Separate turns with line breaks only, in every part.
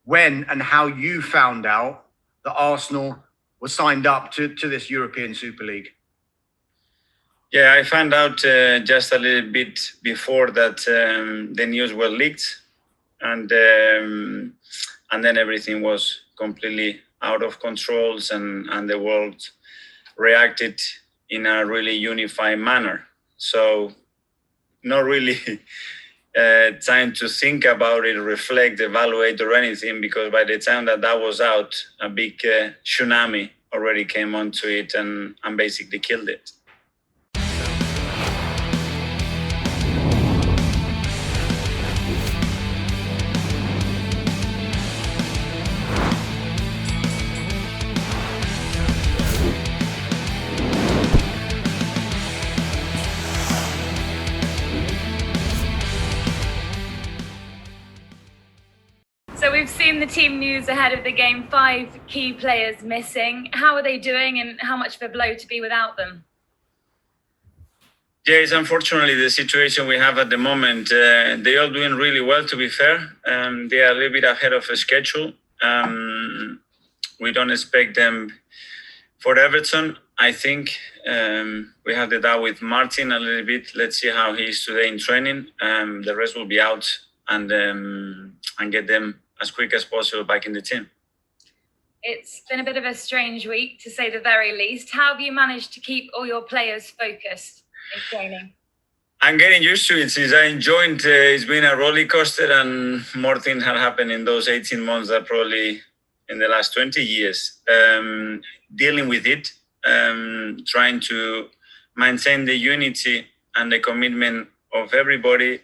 when and how you found out that Arsenal was signed up to this European Super League.
Yeah, I found out just a little bit before that the news were leaked, and then everything was completely out of controls, and the world reacted in a really unified manner. So not really time to think about it, reflect, evaluate, or anything, because by the time that was out, a big tsunami already came onto it and basically killed it.
So we've seen the team news ahead of the game, 5 key players missing. How are they doing, and how much of a blow to be without them?
Yeah, it's unfortunately the situation we have at the moment. They are doing really well, to be fair. They are a little bit ahead of schedule. We don't expect them for Everton. I think we have the doubt with Martin a little bit. Let's see how he is today in training. The rest will be out and get them as quick as possible back in the team.
It's been a bit of a strange week, to say the very least. How have you managed to keep all your players focused in training?
I'm getting used to it. Since I joined, it's been a roller coaster, and more things have happened in those 18 months than probably in the last 20 years. Dealing with it, trying to maintain the unity and the commitment of everybody,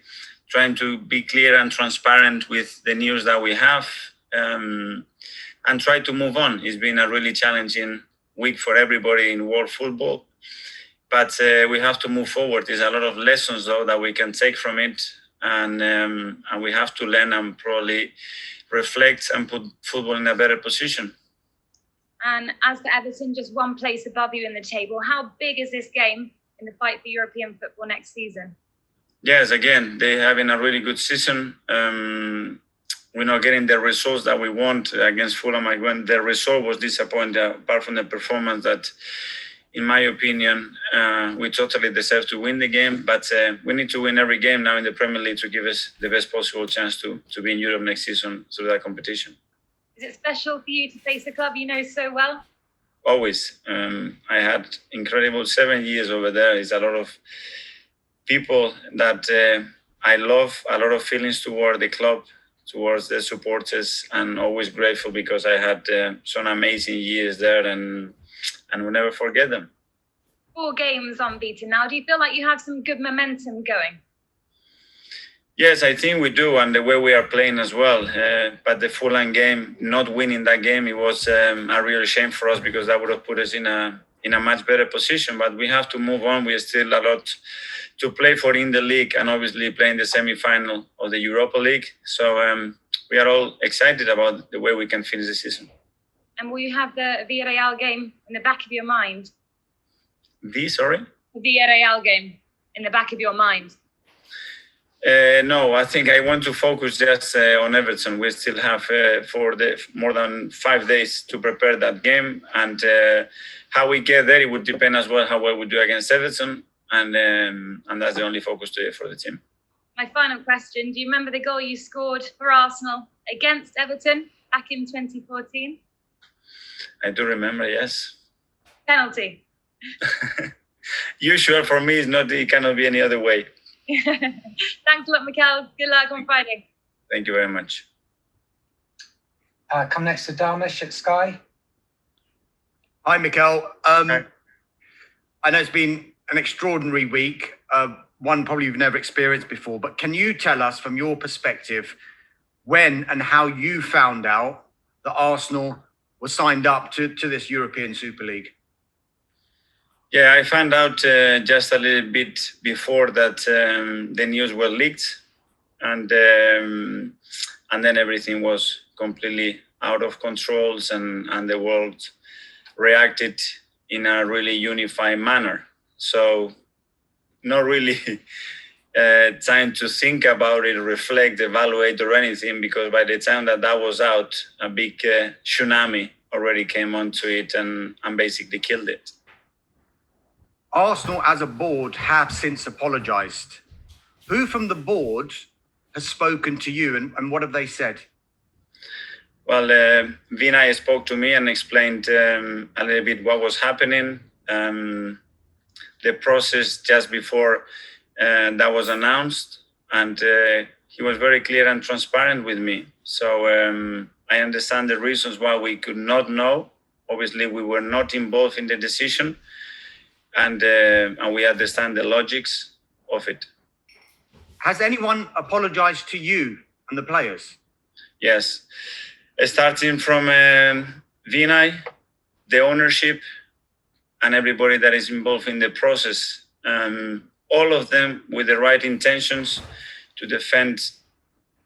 trying to be clear and transparent with the news that we have, and try to move on. It's been a really challenging week for everybody in world football, but we have to move forward. There's a lot of lessons, though, that we can take from it, and we have to learn and probably reflect and put football in a better position.
And as for Everton, just one place above you in the table, how big is this game in the fight for European football next season?
Yes, again, they're having a really good season. We're not getting the results that we want against Fulham. When the result was disappointing, apart from the performance that, in my opinion, we totally deserve to win the game. But we need to win every game now in the Premier League to give us the best possible chance to be in Europe next season through that competition.
Is it special for you to face a club you know so well?
Always. I had incredible 7 years over there. It's a lot of people that I love, a lot of feelings toward the club, towards the supporters, and always grateful because I had some amazing years there, and we'll never forget them.
4 games unbeaten now. Do you feel like you have some good momentum going?
Yes, I think we do, and the way we are playing as well. But the Fulham game, not winning that game, it was a real shame for us, because that would have put us in a much better position. But we have to move on. We still a lot to play for in the league, and obviously playing the semi-final of the Europa League. So we are all excited about the way we can finish the season.
And will you have the Villarreal game in the back of your mind?
The
Villarreal game in the back of your mind?
No, I think I want to focus just on Everton. We still have more than 5 days to prepare that game, and how we get there, it would depend as well how well we do against Everton, and that's the only focus today for the team.
My final question, do you remember the goal you scored for Arsenal against Everton back in 2014?
I do remember, yes.
Penalty.
Usual for me, it cannot be any other way.
Thanks a lot, Mikel. Good luck on Friday.
Thank you very much.
Come next to Dharmesh at Sky.
Hi, Mikel.
Hi.
I know it's been an extraordinary week, one probably you've never experienced before, but can you tell us from your perspective when and how you found out that Arsenal was signed up to this European Super League?
Yeah, I found out just a little bit before that the news were leaked, and then everything was completely out of controls, and the world reacted in a really unified manner. So not really time to think about it, reflect, evaluate, or anything, because by the time that was out, a big tsunami already came onto it and basically killed it.
Arsenal as a board have since apologised. Who from the board has spoken to you and what have they said?
Well, Vinay spoke to me and explained a little bit what was happening, the process just before that was announced, and he was very clear and transparent with me. So I understand the reasons why we could not know. Obviously, we were not involved in the decision, and we understand the logics of it.
Has anyone apologised to you and the players?
Yes. Starting from Vinay, the ownership, and everybody that is involved in the process. All of them with the right intentions to defend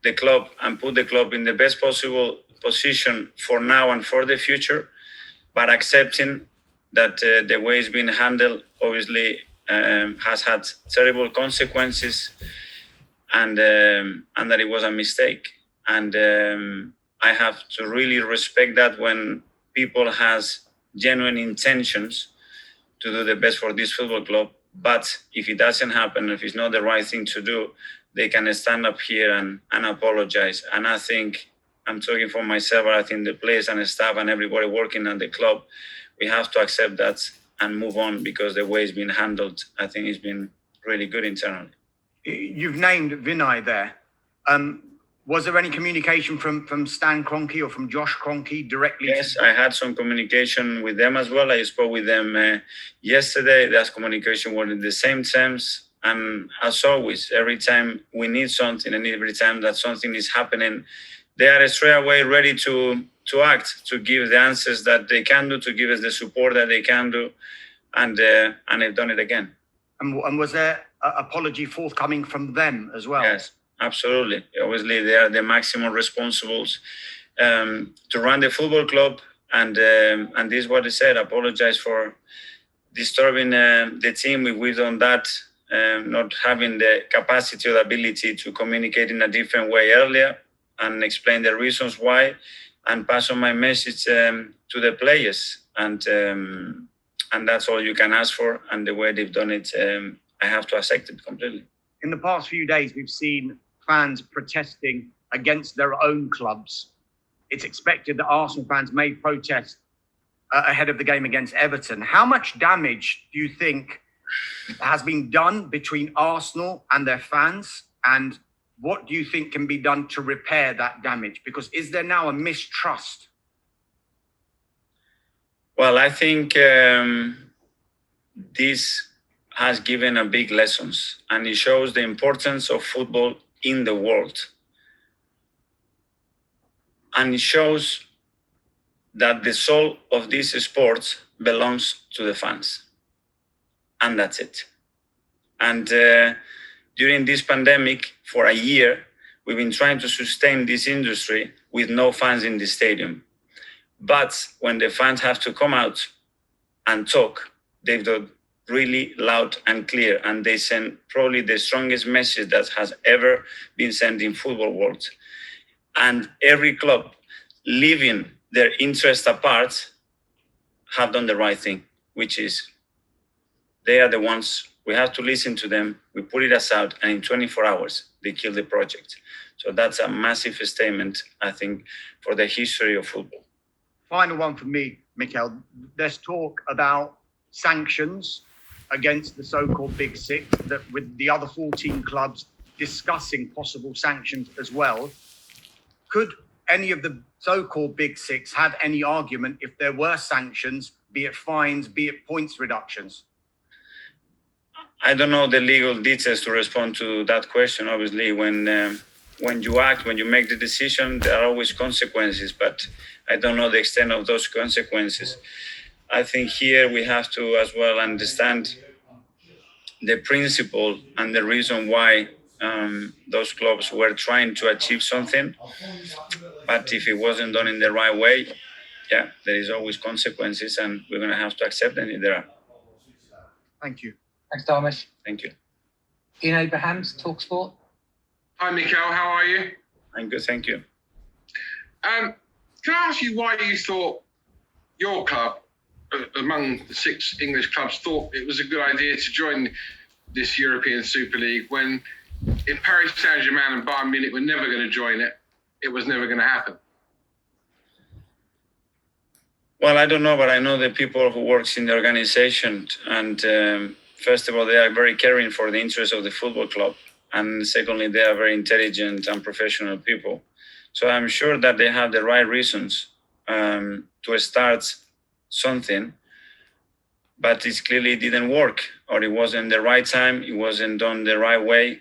the club and put the club in the best possible position for now and for the future, but accepting that the way it's been handled obviously has had terrible consequences, and that it was a mistake. And I have to really respect that when people has genuine intentions to do the best for this football club. But if it doesn't happen, if it's not the right thing to do, they can stand up here and apologize. And I think, I'm talking for myself, but I think the players and the staff and everybody working at the club, we have to accept that and move on, because the way it's been handled, I think it's been really good internally.
You've named Vinay there. Was there any communication from Stan Kroenke or from Josh Kroenke directly?
Yes, I had some communication with them as well. I spoke with them yesterday. That communication was in the same terms. And as always, every time we need something and every time that something is happening, they are straight away ready to act, to give the answers that they can do, to give us the support that they can do. And they've done it again.
And was there an apology forthcoming from them as well?
Yes. Absolutely. Obviously, they are the maximum responsibles to run the football club, and this is what they said: apologize for disturbing the team if we've done that, not having the capacity or the ability to communicate in a different way earlier, and explain the reasons why, and pass on my message to the players, and that's all you can ask for. And the way they've done it, I have to accept it completely.
In the past few days, we've seen fans protesting against their own clubs. It's expected that Arsenal fans may protest ahead of the game against Everton. How much damage do you think has been done between Arsenal and their fans? And what do you think can be done to repair that damage? Because is there now a mistrust?
Well, I think this has given a big lessons, and it shows the importance of football in the world. And it shows that the soul of this sport belongs to the fans. And that's it. And during this pandemic, for a year, we've been trying to sustain this industry with no fans in the stadium. But when the fans have to come out and talk, they've done really loud and clear, and they send probably the strongest message that has ever been sent in football world. And every club, leaving their interests apart, have done the right thing, which is they are the ones, we have to listen to them, we put it aside, and in 24 hours, they kill the project. So that's a massive statement, I think, for the history of football.
Final one from me, Mikel. There's talk about sanctions against the so-called Big Six, that with the other 14 clubs discussing possible sanctions as well. Could any of the so-called Big Six have any argument if there were sanctions, be it fines, be it points reductions?
I don't know the legal details to respond to that question. Obviously, when you act, when you make the decision, there are always consequences, but I don't know the extent of those consequences. I think here we have to as well understand the principle and the reason why those clubs were trying to achieve something. But if it wasn't done in the right way, yeah, there is always consequences, and we're going to have to accept them if there are.
Thank you.
Thanks, Thomas.
Thank you.
Ian Abrahams, TalkSport.
Hi, Mikel. How are you?
I'm good, thank you.
Can I ask you why you thought your club, among the 6 English clubs, thought it was a good idea to join this European Super League when if Paris Saint-Germain and Bayern Munich were never going to join it, it was never going to happen?
Well, I don't know, but I know the people who works in the organization, and first of all, they are very caring for the interests of the football club, and secondly, they are very intelligent and professional people. So I'm sure that they have the right reasons to start something, but it clearly didn't work, or it wasn't the right time, it wasn't done the right way,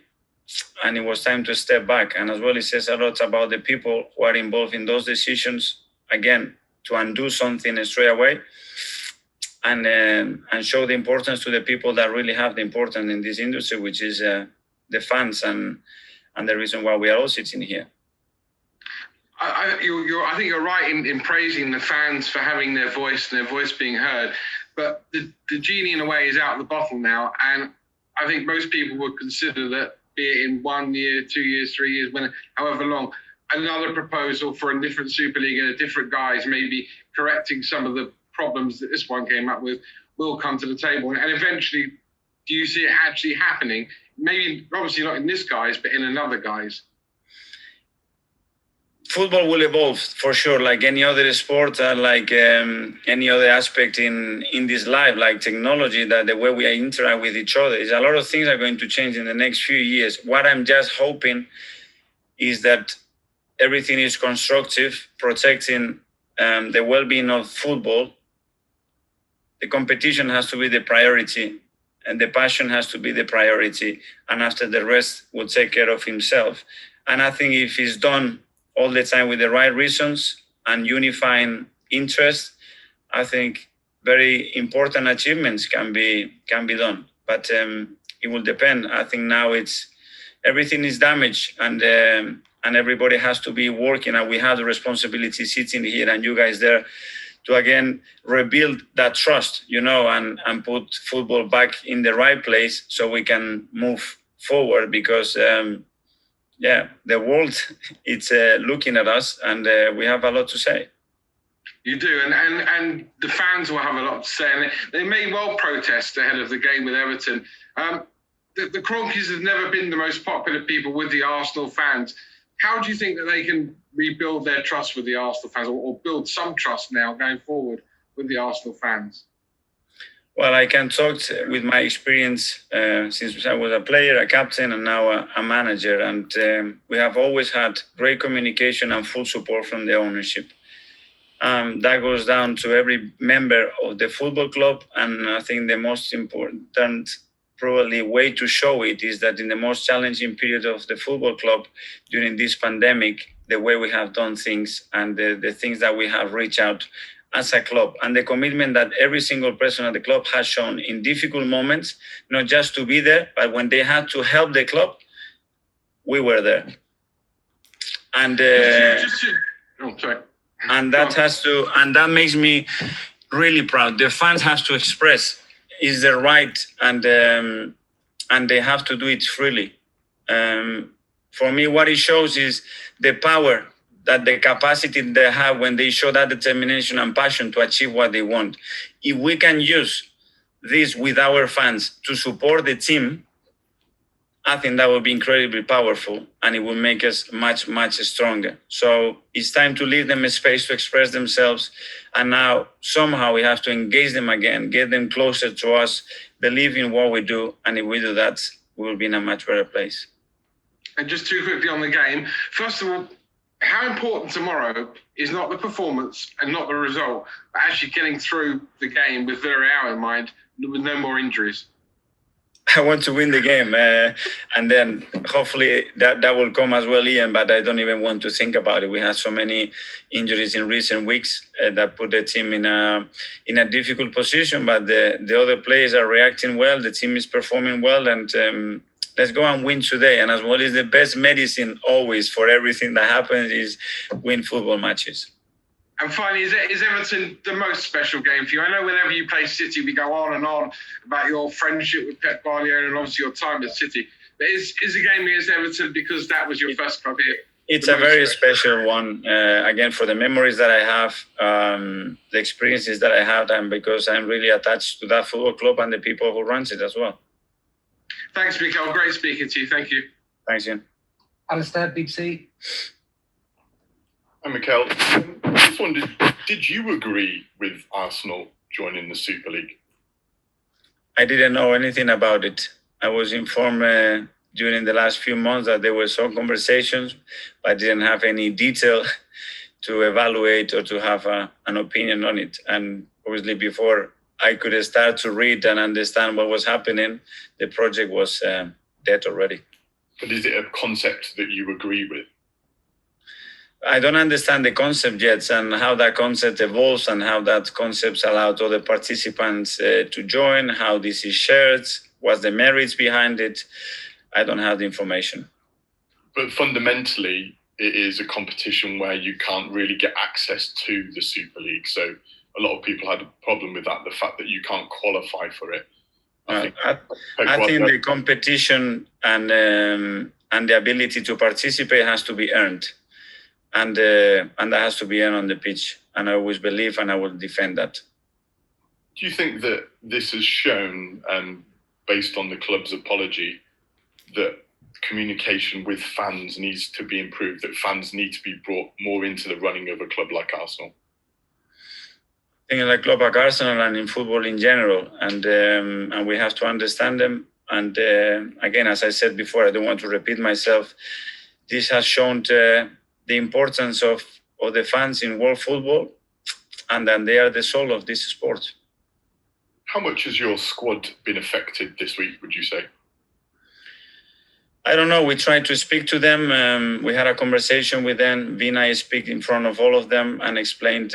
and it was time to step back. And as well, it says a lot about the people who are involved in those decisions, again, to undo something straight away and show the importance to the people that really have the importance in this industry, which is the fans and the reason why we are all sitting here.
I think you're right in praising the fans for having their voice and their voice being heard, but the genie in a way is out of the bottle now, and I think most people would consider that, be it in 1 year, 2 years, 3 years, however long, another proposal for a different Super League and a different guise, maybe correcting some of the problems that this one came up with, will come to the table. And eventually, do you see it actually happening? Maybe, obviously not in this guise, but in another guise.
Football will evolve for sure, like any other sport, like any other aspect in this life, like technology, that the way we interact with each other. Is a lot of things are going to change in the next few years. What I'm just hoping is that everything is constructive, protecting the well-being of football. The competition has to be the priority, and the passion has to be the priority. And after, the rest will take care of himself. And I think if it's done all the time with the right reasons and unifying interest, I think very important achievements can be done. But it will depend. I think now everything is damaged, and everybody has to be working, and we have the responsibility sitting here and you guys there to again rebuild that trust, and put football back in the right place so we can move forward, because the world it's looking at us, and we have a lot to say.
You do, and the fans will have a lot to say, and they may well protest ahead of the game with Everton. The Cronkies have never been the most popular people with the Arsenal fans. How do you think that they can rebuild their trust with the Arsenal fans, or build some trust now going forward with the Arsenal fans?
Well, I can talk with my experience since I was a player, a captain, and now a manager. And we have always had great communication and full support from the ownership. That goes down to every member of the football club. And I think the most important probably way to show it is that in the most challenging period of the football club during this pandemic, the way we have done things and the things that we have reached out as a club, and the commitment that every single person at the club has shown in difficult moments, not just to be there, but when they had to help the club, we were there. And and that makes me really proud. The fans have to express is their right, and they have to do it freely. For me, what it shows is the power, that the capacity they have when they show that determination and passion to achieve what they want. If we can use this with our fans to support the team, I think that will be incredibly powerful, and it will make us much, much stronger. So it's time to leave them a space to express themselves. And now somehow we have to engage them again, get them closer to us, believe in what we do. And if we do that, we will be in a much better place.
And just too quickly on the game, first of all, how important tomorrow is not the performance and not the result, but actually getting through the game with Villarreal in mind, with no more injuries?
I want to win the game, and then hopefully that will come as well, Ian, but I don't even want to think about it. We had so many injuries in recent weeks that put the team in a difficult position, but the other players are reacting well, the team is performing well, and let's go and win today. And as well as the best medicine always for everything that happens is win football matches.
And finally, is Everton the most special game for you? I know whenever you play City, we go on and on about your friendship with Pep Guardiola and obviously your time at City. But is the game against Everton because that was your first club here?
It's a very special one, again, for the memories that I have, the experiences that I have, and because I'm really attached to that football club and the people who runs it as well.
Thanks, Mikel. Great speaking to you. Thank you.
Thanks, Ian.
Alistair, BBC.
Hi, Mikel. I just wondered, did you agree with Arsenal joining the Super League?
I didn't know anything about it. I was informed during the last few months that there were some conversations, but I didn't have any detail to evaluate or to have an opinion on it. And obviously, before I could start to read and understand what was happening, the project was dead already.
But is it a concept that you agree with?
I don't understand the concept yet and how that concept evolves and how that concept allowed other participants to join, how this is shared, what's the merits behind it. I don't have the information.
But fundamentally, it is a competition where you can't really get access to the Super League. So a lot of people had a problem with that, the fact that you can't qualify for it.
I think the competition and the ability to participate has to be earned. And that has to be earned on the pitch. And I always believe and I will defend that.
Do you think that this has shown, based on the club's apology, that communication with fans needs to be improved, that fans need to be brought more into the running of a club like Arsenal?
I think in a club like Arsenal and in football in general, and we have to understand them. And again, as I said before, I don't want to repeat myself. This has shown the importance of the fans in world football, and then they are the soul of this sport.
How much has your squad been affected this week, would you say?
I don't know. We tried to speak to them. We had a conversation with them. Vina speak in front of all of them and explained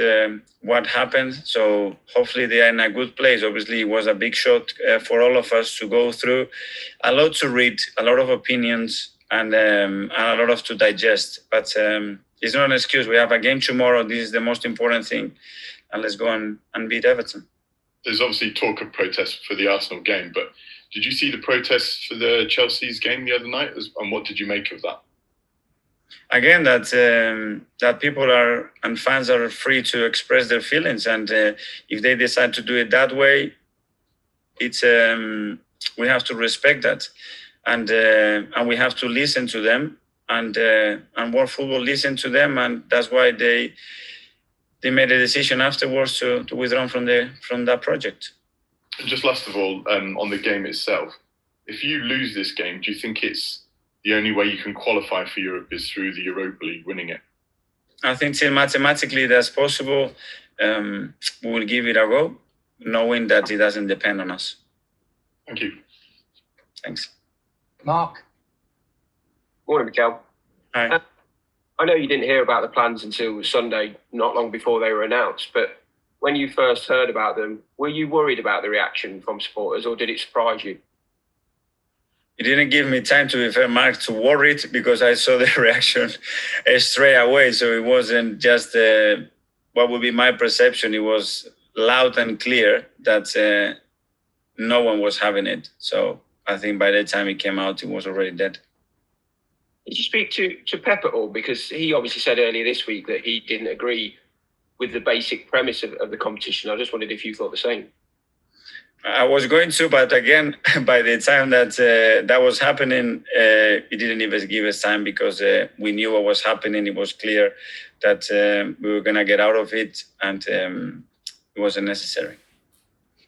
what happened. So hopefully they are in a good place. Obviously, it was a big shot for all of us to go through. A lot to read, a lot of opinions, and a lot of to digest. But it's not an excuse. We have a game tomorrow. This is the most important thing. And let's go and beat Everton.
There's obviously talk of protests for the Arsenal game, but did you see the protests for the Chelsea's game the other night? And what did you make of that?
Again, that people are and fans are free to express their feelings, and if they decide to do it that way, it's we have to respect that, and we have to listen to them, and World Football listen to them, and that's why they made a decision afterwards to withdraw from that project.
And just last of all, on the game itself, if you lose this game, do you think it's the only way you can qualify for Europe is through the Europa League, winning it?
I think till mathematically that's possible. We will give it a go, knowing that it doesn't depend on us.
Thank you.
Thanks.
Mark.
Morning, Mikel.
Hi.
I know you didn't hear about the plans until Sunday, not long before they were announced, but when you first heard about them, were you worried about the reaction from supporters, or did it surprise you?
It didn't give me time, to be fair, Mark, to worry it, because I saw the reaction straight away. So it wasn't just what would be my perception. It was loud and clear that no one was having it. So I think by the time it came out, it was already dead.
Did you speak to Pep at all? Because he obviously said earlier this week that he didn't agree with the basic premise of the competition. I just wondered if you thought the same.
I was going to, but again, by the time that that was happening, it didn't even give us time, because we knew what was happening. It was clear that we were going to get out of it, and it wasn't necessary.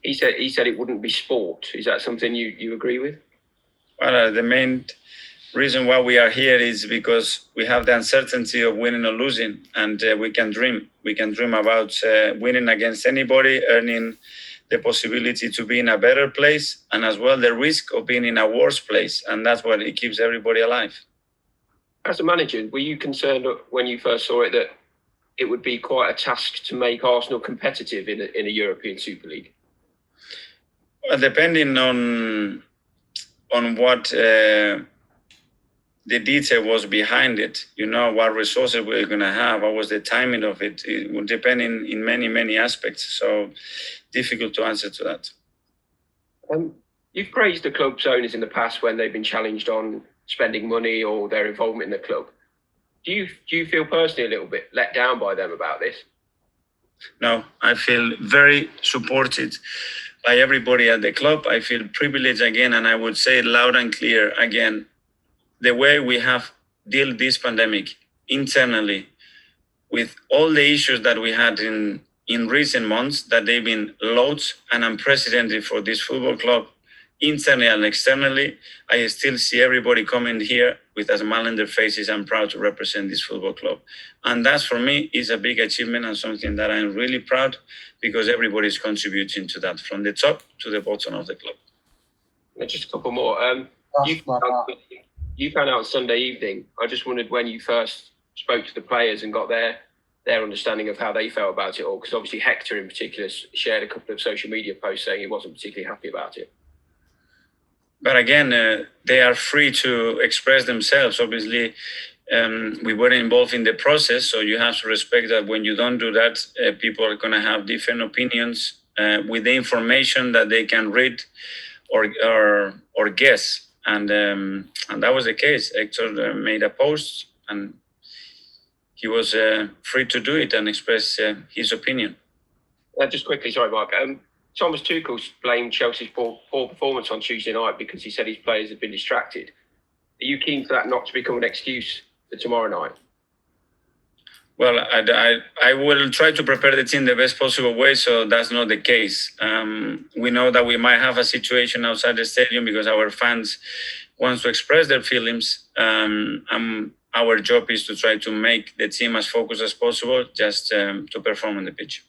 He said it wouldn't be sport. Is that something you agree with?
Well, the main reason why we are here is because we have the uncertainty of winning or losing, and we can dream. We can dream about winning against anybody, earning the possibility to be in a better place, and as well the risk of being in a worse place, and that's what it keeps everybody alive.
As a manager, were you concerned when you first saw it that it would be quite a task to make Arsenal competitive in a European Super League?
Well, depending on what the detail was behind it, what resources we're going to have, what was the timing of it. It would depend in many, many aspects. So difficult to answer to that.
You've praised the club's owners in the past when they've been challenged on spending money or their involvement in the club. Do you feel personally a little bit let down by them about this?
No, I feel very supported by everybody at the club. I feel privileged again, and I would say it loud and clear again, the way we have dealt this pandemic internally with all the issues that we had in recent months, that they've been loads and unprecedented for this football club, internally and externally. I still see everybody coming here with a smile on their faces. I'm proud to represent this football club. And that's, for me, is a big achievement and something that I'm really proud, because everybody is contributing to that, from the top to the bottom of the club.
And just a couple more. You found out Sunday evening. I just wondered when you first spoke to the players and got their understanding of how they felt about it all, because obviously Hector in particular shared a couple of social media posts saying he wasn't particularly happy about it.
But again, they are free to express themselves. Obviously, we weren't involved in the process, so you have to respect that when you don't do that, people are going to have different opinions with the information that they can read or guess. And that was the case. Hector made a post, and he was free to do it and express his opinion.
Just quickly, sorry, Mark. Thomas Tuchel blamed Chelsea's poor performance on Tuesday night because he said his players had been distracted. Are you keen for that not to become an excuse for tomorrow night?
Well, I will try to prepare the team the best possible way, so that's not the case. We know that we might have a situation outside the stadium because our fans want to express their feelings. Our job is to try to make the team as focused as possible, just to perform on the pitch.